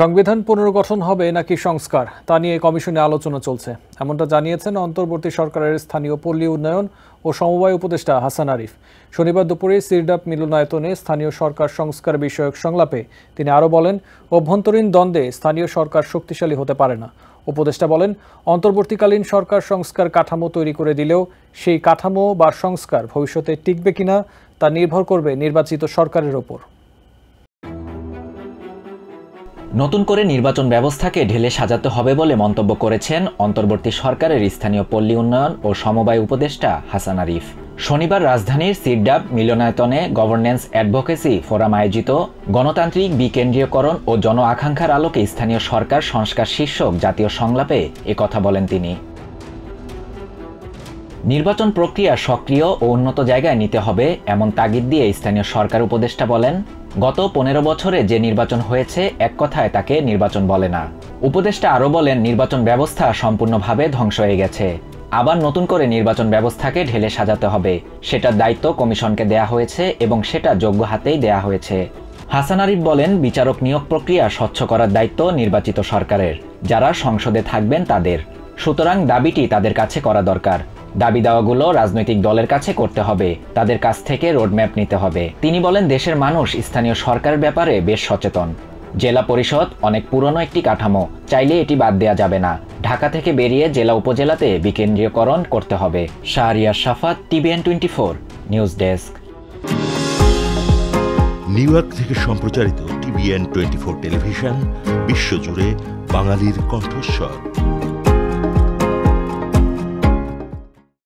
সংবিধান পুনর্গঠন হবে নাকি সংস্কার তা নিয়ে কমিশনে আলোচনা চলছে, এমনটা জানিয়েছেন অন্তর্বর্তী সরকারের স্থানীয় পল্লী উন্নয়ন ও সমবায় উপদেষ্টা হাসান আরিফ। শনিবার দুপুরে সিরডাপ মিলনায়তনে স্থানীয় সরকার সংস্কার বিষয়ক সংলাপে তিনি আরও বলেন, অভ্যন্তরীণ দ্বন্দ্বে স্থানীয় সরকার শক্তিশালী হতে পারে না। উপদেষ্টা বলেন, অন্তর্বর্তীকালীন সরকার সংস্কার কাঠামো তৈরি করে দিলেও সেই কাঠামো বা সংস্কার ভবিষ্যতে টিকবে কিনা তা নির্ভর করবে নির্বাচিত সরকারের ওপর। নতুন করে নির্বাচন ব্যবস্থাকে ঢেলে সাজাতে হবে বলে মন্তব্য করেছেন অন্তর্বর্তী সরকারের স্থানীয় পল্লী উন্নয়ন ও সমবায় উপদেষ্টা হাসান আরিফ। শনিবার রাজধানীর সিরডাপ মিলনায়তনে গভর্নেন্স অ্যাডভোকেসি ফোরাম আয়োজিত গণতান্ত্রিক বিকেন্দ্রীয়করণ ও জন আকাঙ্ক্ষার আলোকে স্থানীয় সরকার সংস্কার শীর্ষক জাতীয় সংলাপে একথা বলেন তিনি। নির্বাচন প্রক্রিয়া সক্রিয় ও উন্নত জায়গায় নিতে হবে এমন তাগিদ দিয়ে স্থানীয় সরকার উপদেষ্টা বলেন, গত 15 বছরে যে নির্বাচন হয়েছে এক কথায় তাকে নির্বাচন বলে না। উপদেষ্টা আরও বলেন, নির্বাচন ব্যবস্থা সম্পূর্ণভাবে ধ্বংস হয়ে গেছে, আবার নতুন করে নির্বাচন ব্যবস্থাকে ঢেলে সাজাতে হবে। সেটার দায়িত্ব কমিশনকে দেয়া হয়েছে এবং সেটা যোগ্য হাতেই দেয়া হয়েছে। হাসান আরিফ বলেন, বিচারক নিয়োগ প্রক্রিয়া স্বচ্ছ করার দায়িত্ব নির্বাচিত সরকারের, যারা সংসদে থাকবেন তাদের। সুতরাং দাবিটি তাদের কাছে করা দরকার। দাবি দেওয়াগুলো রাজনৈতিক দলের কাছে করতে হবে, তাদের কাছ থেকে রোডম্যাপ নিতে হবে। তিনি বলেন, দেশের মানুষ স্থানীয় সরকারের ব্যাপারে বেশ সচেতন। জেলা পরিষদ অনেক পুরনো একটি কাঠামো, চাইলে এটি বাদ দেওয়া যাবে না। ঢাকা থেকে বেরিয়ে জেলা উপজেলাতে বিকেন্দ্রীয়করণ করতে হবে। শাহরিয়ার শাফাত, TVN 24 news desk. New York থেকে সম্প্রচারিত TVN 24 টেলিভিশন বিশ্বজুড়ে বাঙালির কণ্ঠস্বর।